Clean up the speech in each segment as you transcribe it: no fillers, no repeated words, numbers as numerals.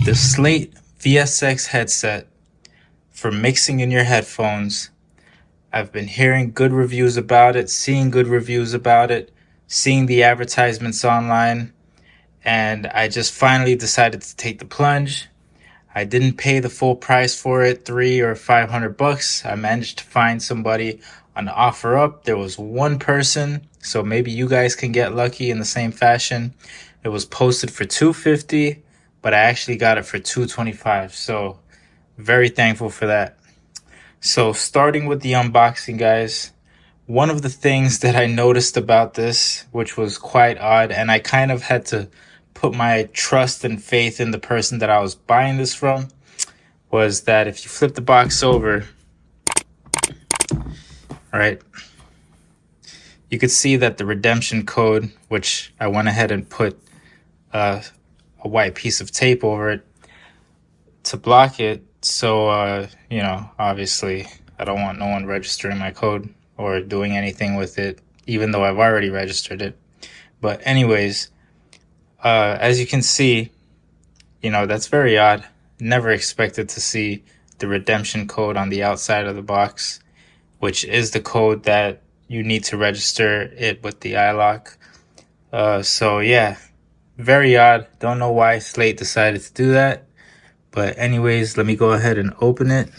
The Slate VSX headset for mixing in your headphones. I've been hearing good reviews about it, seeing good reviews about it, seeing the advertisements online, and I just finally decided to take the plunge. I didn't pay the full price for it, $300 or $500. I managed to find somebody on the OfferUp. There was one person, so maybe you guys can get lucky in the same fashion. It was posted for $250, but I actually got it for $225. So very thankful for that. So starting with the unboxing, guys, one of the things that I noticed about this, which was quite odd, and I kind of had to put my trust and faith in the person that I was buying this from, was that if you flip the box over, right, you could see that the redemption code, which I went ahead and put a white piece of tape over it to block it. So, obviously I don't want no one registering my code or doing anything with it, even though I've already registered it. But anyways, as you can see, that's very odd. Never expected to see the redemption code on the outside of the box, which is the code that you need to register it with the iLock. So yeah, very odd. Don't know why Slate decided to do that. But anyways, let me go ahead and open it.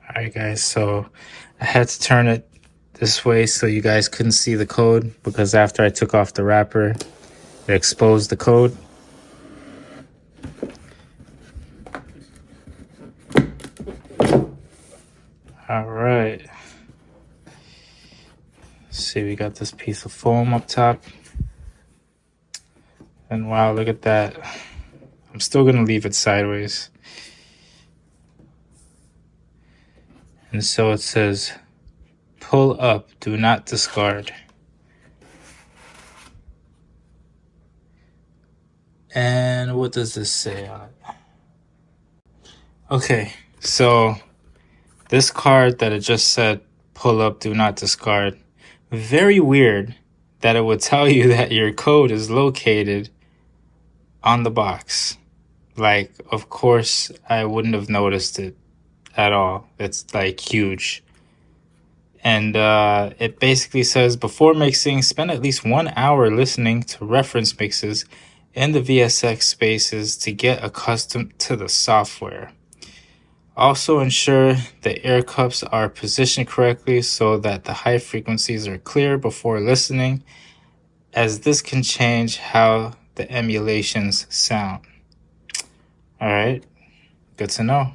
Alright guys, so I had to turn it this way so you guys couldn't see the code, because after I took off the wrapper, it exposed the code. Alright. See, we got this piece of foam up top. And wow, look at that. I'm still gonna leave it sideways. And so it says, pull up, do not discard. And what does this say on it? Okay, so this card that it just said, pull up, do not discard. Very weird that it would tell you that your code is located on the box. Like, of course, I wouldn't have noticed it at all. It's like huge. And it basically says, before mixing, spend at least 1 hour listening to reference mixes in the VSX spaces to get accustomed to the software. Also ensure the air cups are positioned correctly so that the high frequencies are clear before listening, as this can change how the emulations sound. All right, good to know.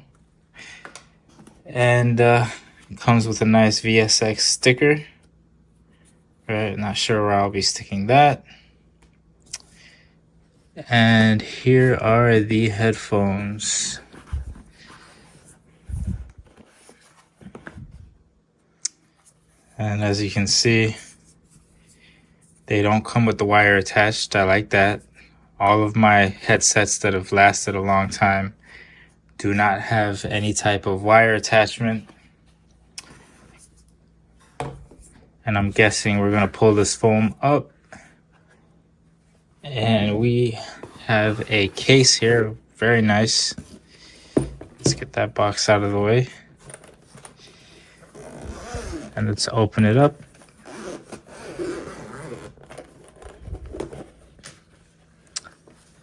And it comes with a nice VSX sticker. Right, not sure where I'll be sticking that. And here are the headphones. And as you can see, they don't come with the wire attached. I like that. All of my headsets that have lasted a long time do not have any type of wire attachment. And I'm guessing we're gonna pull this foam up. And we have a case here, very nice. Let's get that box out of the way. And let's open it up.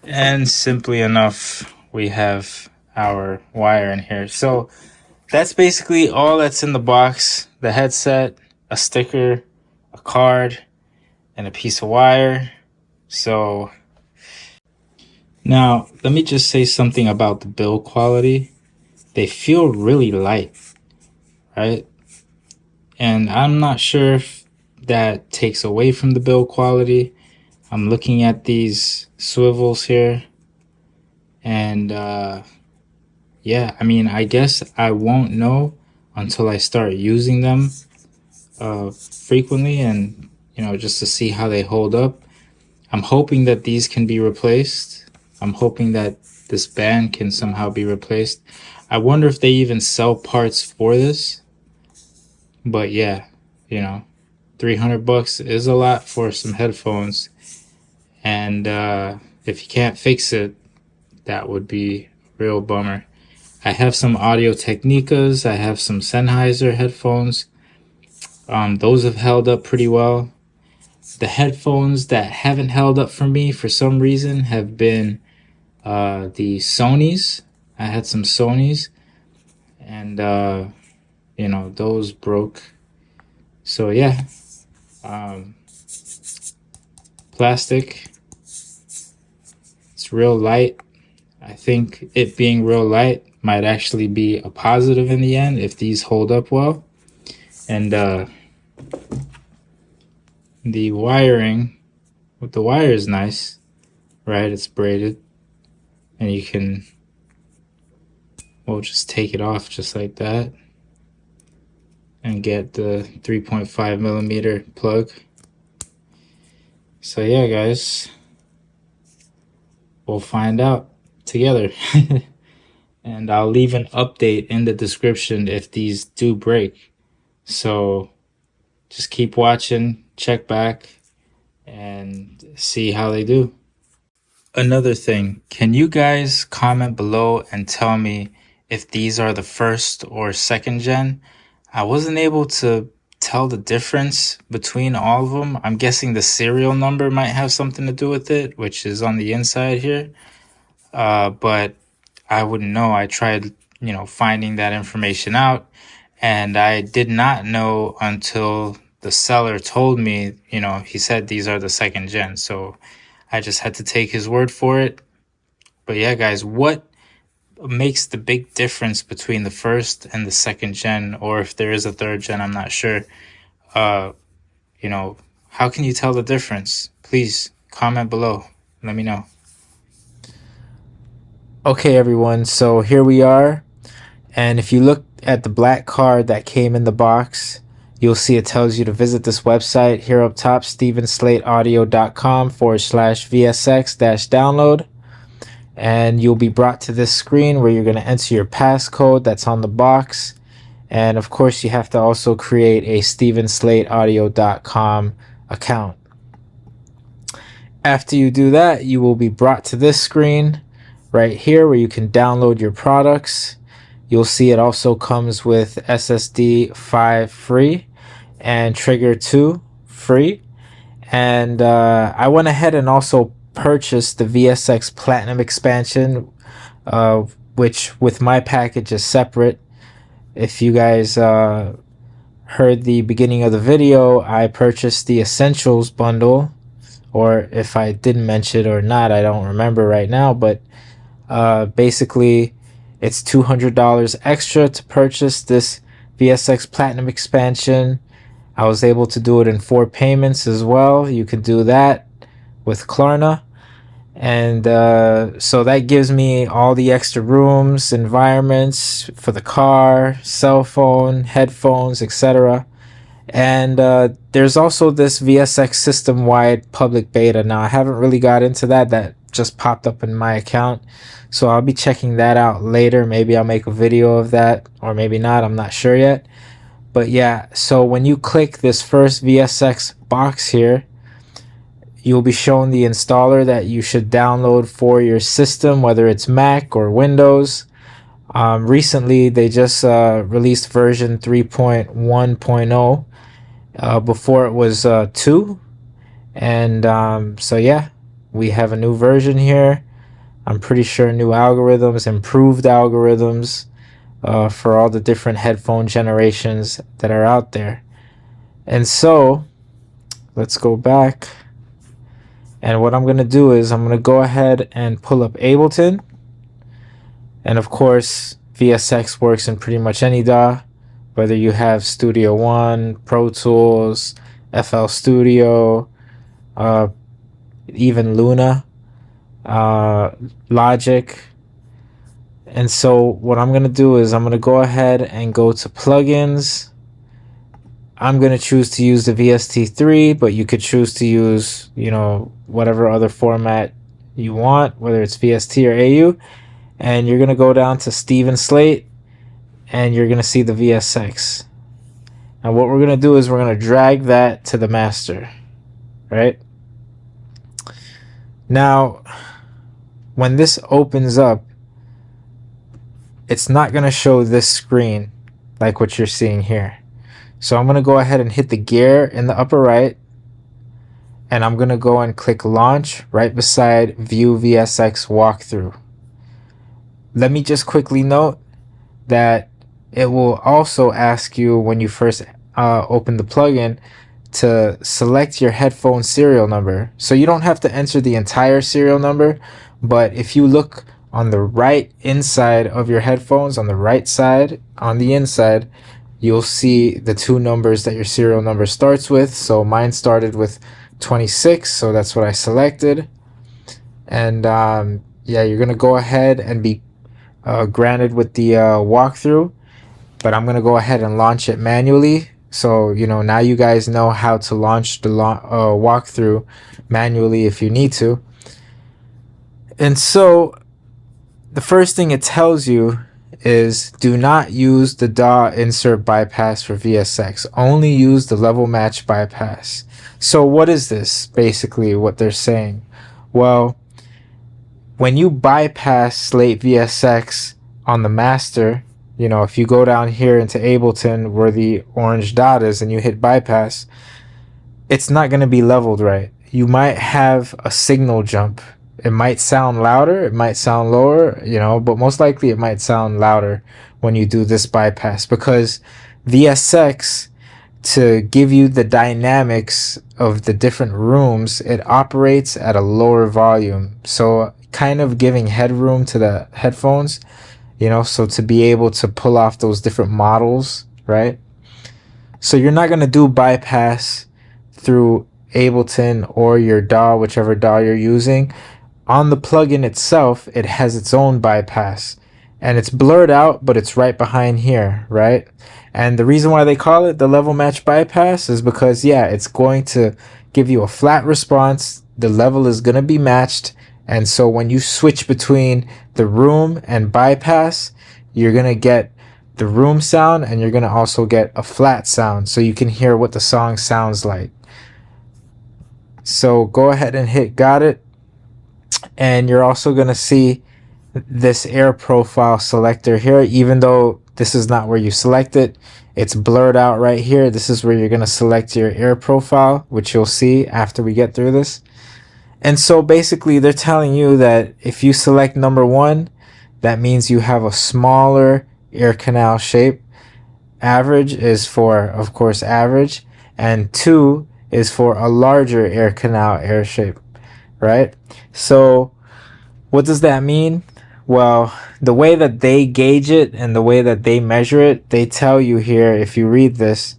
And simply enough, we have our wire in here. So that's basically all that's in the box. The headset, a sticker, a card, and a piece of wire. So now let me just say something about the build quality. They feel really light, right? And I'm not sure if that takes away from the build quality. I'm looking at these swivels here, and yeah, I mean, I guess I won't know until I start using them frequently, and just to see how they hold up. I'm hoping that these can be replaced. I'm hoping that this band can somehow be replaced. I wonder if they even sell parts for this. But yeah, you know, $300 is a lot for some headphones. And if you can't fix it, that would be a real bummer. I have some Audio Technicas. I have some Sennheiser headphones. Those have held up pretty well. The headphones that haven't held up for me for some reason have been the Sonys. I had some Sonys, and those broke. So yeah, plastic. It's real light. I think it being real light might actually be a positive in the end if these hold up well. And the wiring with the wire is nice, right? It's braided, and you can, well, just take it off just like that and get the 3.5 millimeter plug. So yeah, guys, we'll find out together. And I'll leave an update in the description if these do break. So just keep watching, check back, and see how they do. Another thing, can you guys comment below and tell me if these are the first or second gen? I wasn't able to tell the difference between all of them. I'm guessing the serial number might have something to do with it, which is on the inside here. But I wouldn't know. I tried, finding that information out, and I did not know until the seller told me, he said these are the second gen. So I just had to take his word for it. But yeah, guys, what makes the big difference between the first and the second gen, or if there is a third gen, I'm not sure. How can you tell the difference? Please comment below. Let me know. Okay, everyone, so here we are. And if you look at the black card that came in the box, you'll see it tells you to visit this website here up top, stevenslateaudio.com/VSX-download. And you'll be brought to this screen where you're going to enter your passcode that's on the box. And of course, you have to also create a stevenslateaudio.com account. After you do that, you will be brought to this screen right here where you can download your products. You'll see it also comes with SSD 5 free and Trigger 2 free. And I went ahead and also purchased the VSX Platinum expansion, which with my package is separate. If you guys heard the beginning of the video, I purchased the Essentials bundle, or if I didn't mention it or not, I don't remember right now, but basically it's $200 extra to purchase this VSX Platinum expansion. I was able to do it in 4 payments as well. You can do that with Klarna. And so that gives me all the extra rooms, environments for the car, cell phone, headphones, etc. And there's also this VSX system-wide public beta. Now, I haven't really got into that. That just popped up in my account. So I'll be checking that out later. Maybe I'll make a video of that, or maybe not. I'm not sure yet. But yeah, so when you click this first VSX box here, you'll be shown the installer that you should download for your system, whether it's Mac or Windows. Recently, they just released version 3.1.0. Before it was 2. And so yeah, we have a new version here. I'm pretty sure new algorithms, improved algorithms for all the different headphone generations that are out there. And so let's go back. And what I'm going to do is I'm going to go ahead and pull up Ableton. And of course, VSX works in pretty much any DAW, whether you have Studio One, Pro Tools, FL Studio, even Luna, Logic. And so what I'm going to do is I'm going to go ahead and go to plugins. I'm going to choose to use the VST3, but you could choose to use, whatever other format you want, whether it's VST or AU. And you're going to go down to Steven Slate, and you're going to see the VSX. And what we're going to do is we're going to drag that to the master, right? Now, when this opens up, it's not going to show this screen like what you're seeing here. So I'm going to go ahead and hit the gear in the upper right, and I'm going to go and click launch right beside view VSX walkthrough. Let me just quickly note that it will also ask you when you first open the plugin to select your headphone serial number. So you don't have to enter the entire serial number, but if you look on the right inside of your headphones, on the right side, on the inside, you'll see the two numbers that your serial number starts with. So mine started with 26, so that's what I selected. And yeah, you're gonna go ahead and be granted with the walkthrough, but I'm gonna go ahead and launch it manually. So now you guys know how to launch the walkthrough manually if you need to. And so the first thing it tells you is do not use the DAW insert bypass for VSX. Only use the level match bypass. So what is this? Basically what they're saying. Well, when you bypass Slate VSX on the master, if you go down here into Ableton where the orange dot is and you hit bypass, it's not going to be leveled right. You might have a signal jump. It might sound louder, it might sound lower, but most likely it might sound louder when you do this bypass, because VSX, to give you the dynamics of the different rooms, it operates at a lower volume. So kind of giving headroom to the headphones, so to be able to pull off those different models, right? So you're not going to do bypass through Ableton or your DAW, whichever DAW you're using. On the plugin itself, it has its own bypass, and it's blurred out, but it's right behind here, right? And the reason why they call it the level match bypass is because, yeah, it's going to give you a flat response. The level is going to be matched. And so when you switch between the room and bypass, you're going to get the room sound, and you're going to also get a flat sound, so you can hear what the song sounds like. So go ahead and hit got it. And you're also going to see this air profile selector here. Even though this is not where you select it, it's blurred out right here. This is where you're going to select your air profile, which you'll see after we get through this. And so basically they're telling you that if you select number 1, that means you have a smaller ear canal shape. Average is for, of course, average, and 2 is for a larger ear canal air shape, right? So what does that mean? Well, the way that they gauge it and the way that they measure it, they tell you here, if you read this,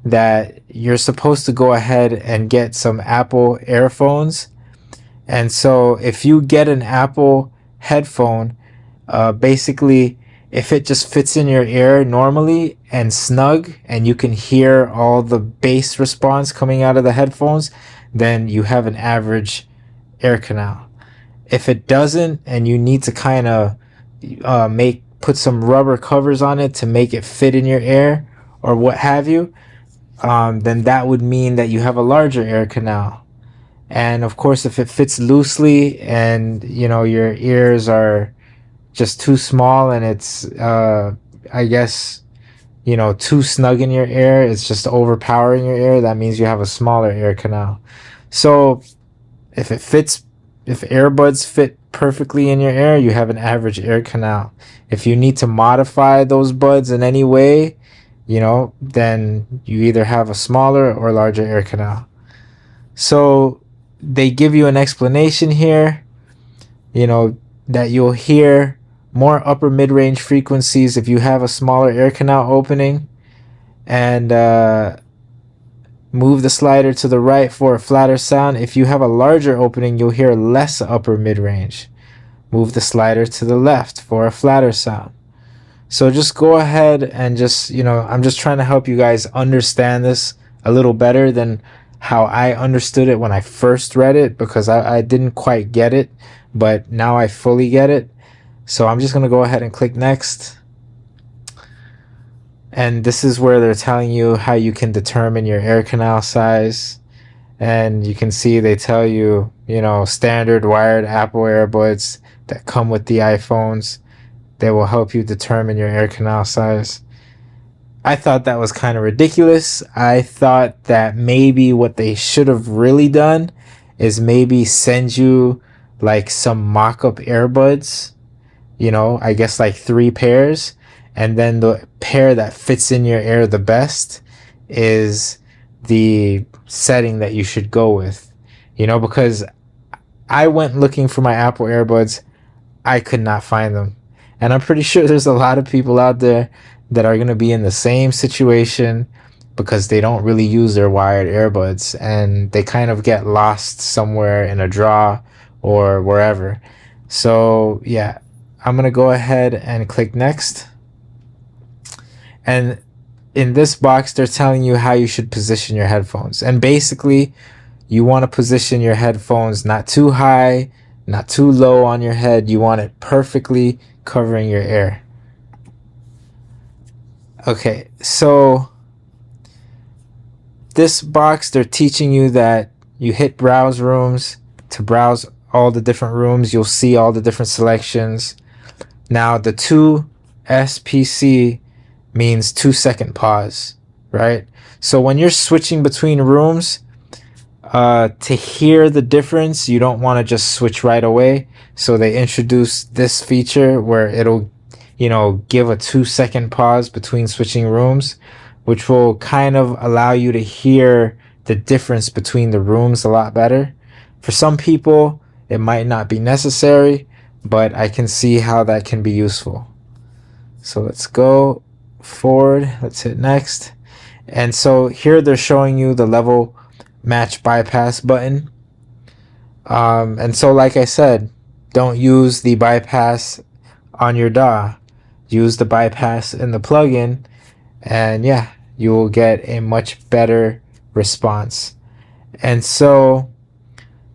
that you're supposed to go ahead and get some Apple earphones. And so if you get an Apple headphone, basically if it just fits in your ear normally and snug, and you can hear all the bass response coming out of the headphones, then you have an average air canal. If it doesn't, and you need to kind of put some rubber covers on it to make it fit in your ear or what have you, then that would mean that you have a larger air canal. And of course, if it fits loosely and your ears are just too small, and it's I guess too snug in your ear, it's just overpowering your ear, that means you have a smaller ear canal. So if earbuds fit perfectly in your ear, you have an average ear canal. If you need to modify those buds in any way, then you either have a smaller or larger ear canal. So they give you an explanation here, that you'll hear more upper mid-range frequencies if you have a smaller ear canal opening, and move the slider to the right for a flatter sound. If you have a larger opening, you'll hear less upper mid-range. Move the slider to the left for a flatter sound. So just go ahead and just, I'm just trying to help you guys understand this a little better than how I understood it when I first read it, because I didn't quite get it, but now I fully get it. So I'm just going to go ahead and click next. And this is where they're telling you how you can determine your air canal size. And you can see they tell you, standard wired Apple earbuds that come with the iPhones. They will help you determine your air canal size. I thought that was kind of ridiculous. I thought that maybe what they should have really done is maybe send you like some mock-up earbuds, I guess like 3 pairs, and then the pair that fits in your ear the best is the setting that you should go with. Because I went looking for my Apple earbuds, I could not find them. And I'm pretty sure there's a lot of people out there that are going to be in the same situation because they don't really use their wired earbuds and they kind of get lost somewhere in a drawer or wherever. So, yeah, I'm going to go ahead and click next. And in this box, they're telling you how you should position your headphones. And basically, you want to position your headphones not too high, not too low on your head. You want it perfectly covering your ear. Okay, so this box, they're teaching you that you hit browse rooms to browse all the different rooms. You'll see all the different selections. Now, the 2 SPC means 2-second pause, right? So when you're switching between rooms, to hear the difference, you don't want to just switch right away. So they introduced this feature where it'll, give a 2-second pause between switching rooms, which will kind of allow you to hear the difference between the rooms a lot better. For some people, it might not be necessary, but I can see how that can be useful. So let's go forward. Let's hit next. And so here they're showing you the level match bypass button. And so like I said, don't use the bypass on your DAW. Use the bypass in the plugin, and yeah, you will get a much better response. And so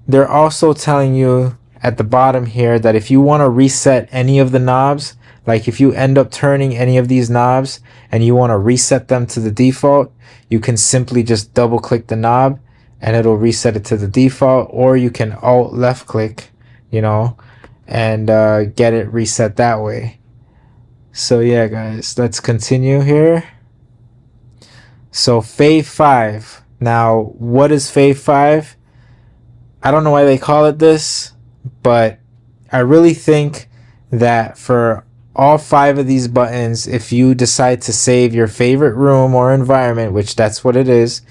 they're also telling you at the bottom here that if you want to reset any of the knobs, like if you end up turning any of these knobs and you want to reset them to the default, you can simply just double click the knob and it'll reset it to the default, or you can alt left click, and get it reset that way. So yeah, guys, let's continue here. So Fave 5. Now, what is Fave 5? I don't know why they call it this, but I really think that for all 5 of these buttons, if you decide to save your favorite room or environment, which that's what it is,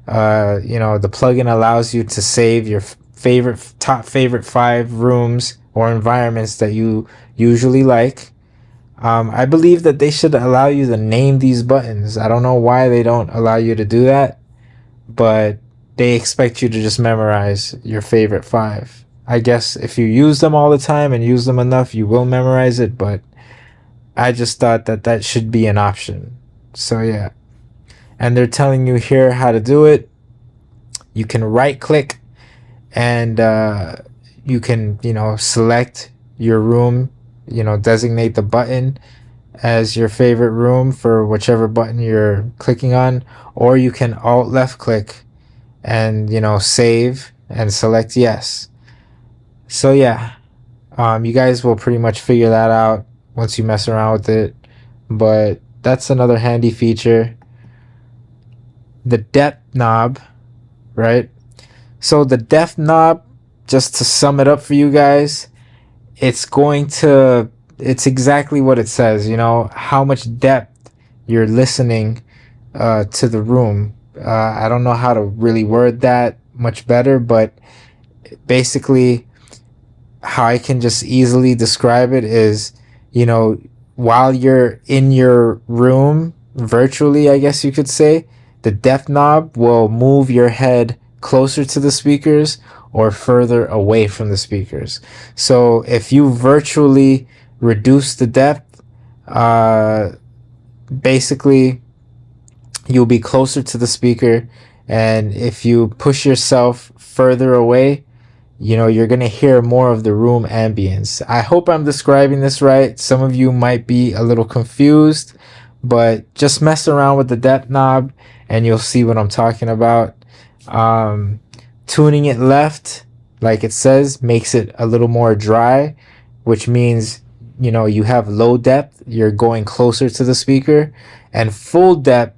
the plugin allows you to save your top favorite 5 rooms or environments that you usually like. I believe that they should allow you to name these buttons. I don't know why they don't allow you to do that, but they expect you to just memorize your favorite 5. I guess if you use them all the time and use them enough, you will memorize it, but I just thought that that should be an option. So yeah. And they're telling you here how to do it. You can right click and you can, select your room, designate the button as your favorite room for whichever button you're clicking on, or you can alt left click and, save and select yes. So yeah, you guys will pretty much figure that out once you mess around with it, but that's another handy feature. The depth knob, right? So the depth knob, just to sum it up for you guys, it's exactly what it says, how much depth you're listening to the room. I don't know how to really word that much better, but basically how I can just easily describe it is, while you're in your room virtually, I guess you could say, the depth knob will move your head closer to the speakers or further away from the speakers. So if you virtually reduce the depth, basically you'll be closer to the speaker, and if you push yourself further away, you're going to hear more of the room ambience. I hope I'm describing this right. Some of you might be a little confused, but just mess around with the depth knob and you'll see what I'm talking about. Um, Tuning it left, like it says, makes it a little more dry, which means, you know, you have low depth, you're going closer to the speaker, and full depth,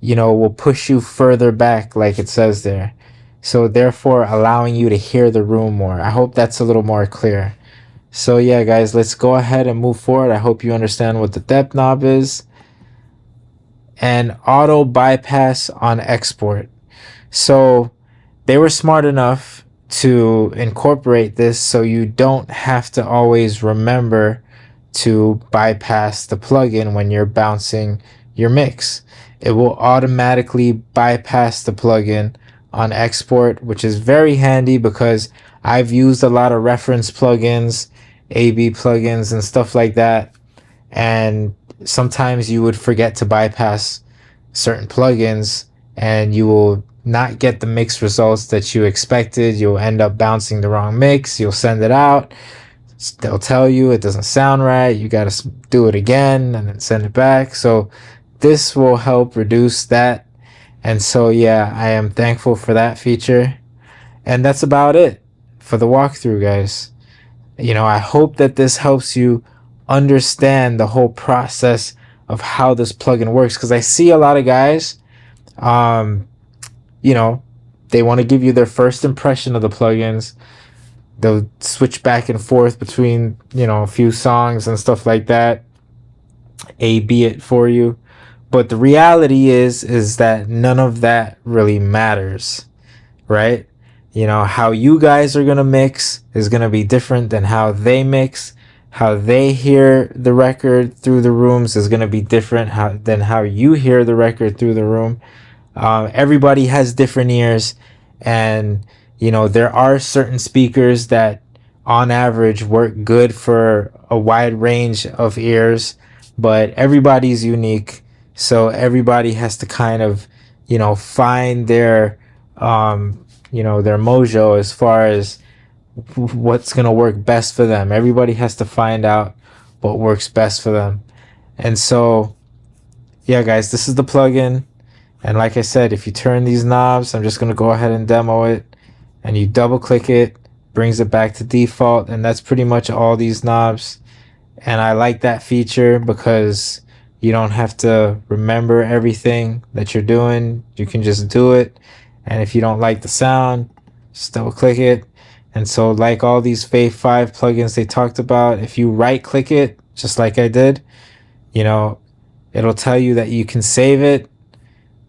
you know, will push you further back, like it says there. So therefore allowing you to hear the room more. I hope that's a little more clear. So yeah, guys, let's go ahead and move forward. I hope you understand what the depth knob is. And auto bypass on export. So they were smart enough to incorporate this so you don't have to always remember to bypass the plugin when you're bouncing your mix. It will automatically bypass the plugin on export, which is very handy because I've used a lot of reference plugins, AB plugins, and stuff like that. And sometimes you would forget to bypass certain plugins and you will not get the mix results that you expected. You'll end up bouncing the wrong mix. You'll send it out. They'll tell you it doesn't sound right. You got to do it again and then send it back. So this will help reduce that. And so, yeah, I am thankful for that feature. And that's about it for the walkthrough, guys. You know, I hope that this helps you understand the whole process of how this plugin works, because I see a lot of guys, you know, they want to give you their first impression of the plugins. They'll switch back and forth between, you know, a few songs and stuff like that, A-B it for you. But the reality is that none of that really matters, right? You know, how you guys are going to mix is going to be different than how they mix. How they hear the record through the rooms is going to be different than how you hear the record through the room. Everybody has different ears, and you know, there are certain speakers that on average work good for a wide range of ears, but everybody's unique. So everybody has to kind of, you know, find their, you know, their mojo as far as what's going to work best for them. Everybody has to find out what works best for them. And so, yeah, guys, this is the plugin. And like I said, if you turn these knobs, I'm just going to go ahead and demo it. And you double click it, brings it back to default. And that's pretty much all these knobs. And I like that feature because you don't have to remember everything that you're doing. You can just do it. And if you don't like the sound, just double click it. And so like all these Fave 5 plugins they talked about, if you right click it, just like I did, you know, it'll tell you that you can save it.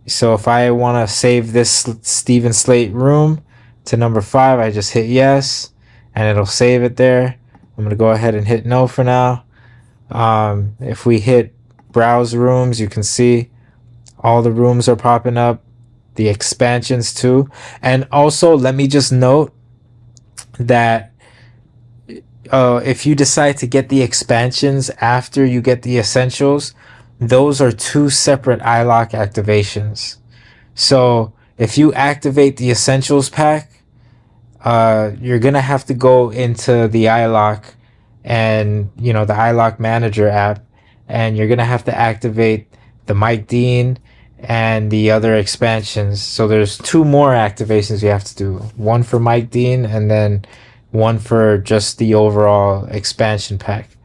So if I want to save this Steven Slate room to number 5, I just hit yes, and it'll save it there. I'm going to go ahead and hit no for now. If we hit browse rooms, you can see all the rooms are popping up, the expansions too. And also, let me just note that if you decide to get the expansions after you get the essentials, those are two separate iLok activations. So if you activate the essentials pack, you're gonna have to go into the iLok and, you know, the iLok Manager app, and you're gonna have to activate the Mike Dean and the other expansions. So there's two more activations you have to do. One for Mike Dean and then one for just the overall expansion pack.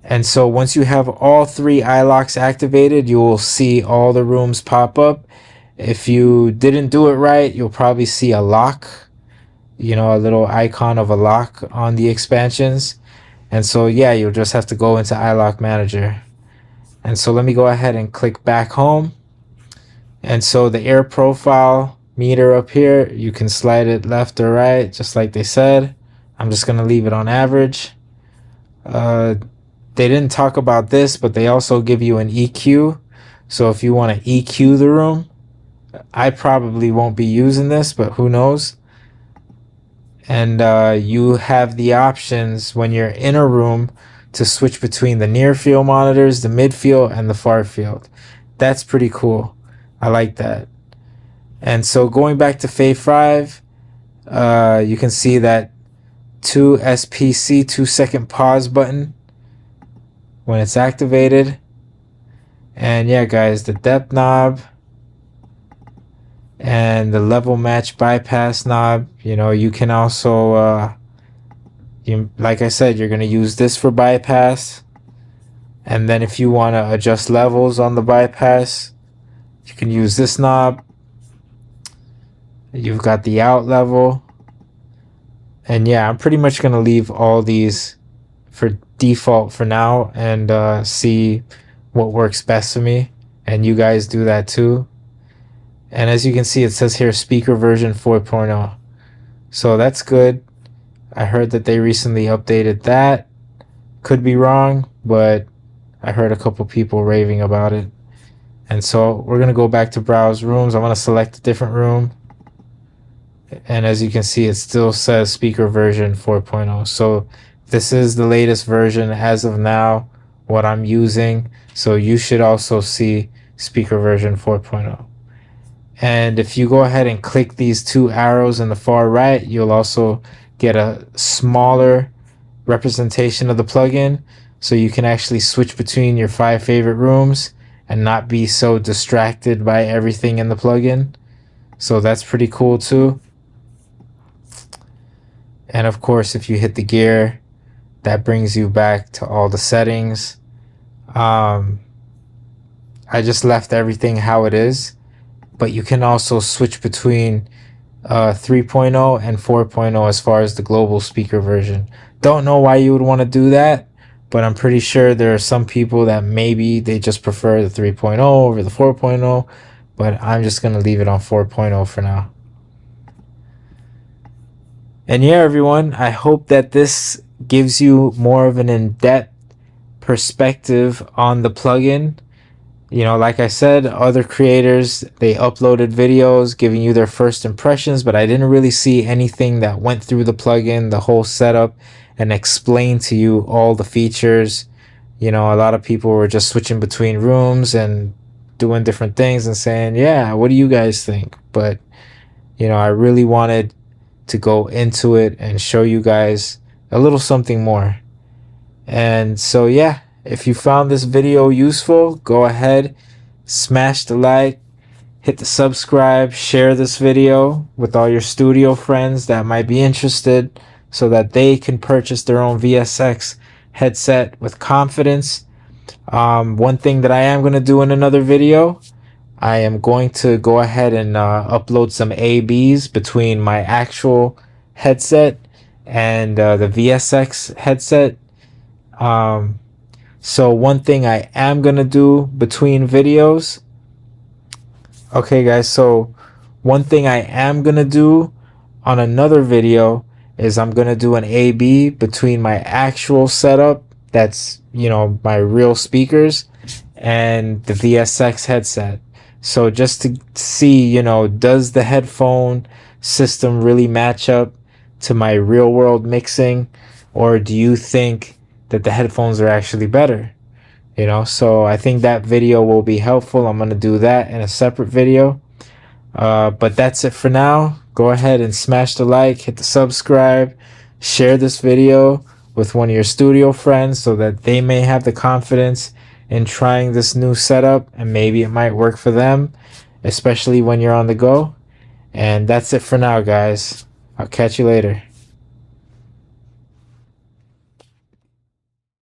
And so once you have all three iLoks activated, you will see all the rooms pop up. If you didn't do it right, you'll probably see a lock, you know, a little icon of a lock on the expansions. And so, yeah, you'll just have to go into iLok Manager. And so let me go ahead and click back home. And so the air profile meter up here, you can slide it left or right, just like they said. I'm just going to leave it on average. They didn't talk about this, but they also give you an EQ. So if you want to EQ the room, I probably won't be using this, but who knows? And you have the options when you're in a room to switch between the near field monitors, the mid field, and the far field. That's pretty cool. I like that. And so going back to Fave 5, you can see that 2 SPC 2-second pause button when it's activated. And yeah, guys, the depth knob and the level match bypass knob, you can also, like I said, you're going to use this for bypass. And then if you want to adjust levels on the bypass, you can use this knob. You've got the out level. And yeah, I'm pretty much going to leave all these for default for now and see what works best for me. And you guys do that too. And as you can see, it says here speaker version 4.0. So that's good. I heard that they recently updated that. Could be wrong, but I heard a couple people raving about it. And so we're going to go back to browse rooms. I'm going to select a different room. And as you can see, it still says speaker version 4.0. So this is the latest version as of now, what I'm using. So you should also see speaker version 4.0. And if you go ahead and click these two arrows in the far right, you'll also get a smaller representation of the plugin. So you can actually switch between your 5 favorite rooms and not be so distracted by everything in the plugin. So that's pretty cool too. And of course, if you hit the gear, that brings you back to all the settings. I just left everything how it is, but you can also switch between 3.0 and 4.0 as far as the global speaker version. Don't know why you would want to do that, but I'm pretty sure there are some people that maybe they just prefer the 3.0 over the 4.0, but I'm just going to leave it on 4.0 for now. And yeah, everyone, I hope that this gives you more of an in-depth perspective on the plugin. Like I said, other creators, they uploaded videos giving you their first impressions, but I didn't really see anything that went through the plugin, the whole setup, and explained to you all the features. A lot of people were just switching between rooms and doing different things and saying, yeah, what do you guys think? But, I really wanted to go into it and show you guys a little something more. And so, yeah. If you found this video useful, go ahead, smash the like, hit the subscribe, share this video with all your studio friends that might be interested so that they can purchase their own VSX headset with confidence. One thing that I am going to do in another video, I am going to go ahead and upload some ABs between my actual headset and the VSX headset. So one thing I am going to do between videos. Okay, guys. So one thing I am going to do on another video is I'm going to do an A/B between my actual setup. That's, my real speakers and the VSX headset. So just to see, does the headphone system really match up to my real world mixing? Or do you think that the headphones are actually better? So I think that video will be helpful. I'm going to do that in a separate video. But that's it for now. Go ahead and smash the like, hit the subscribe, share this video with one of your studio friends so that they may have the confidence in trying this new setup and maybe it might work for them, especially when you're on the go. And that's it for now, guys. I'll catch you later.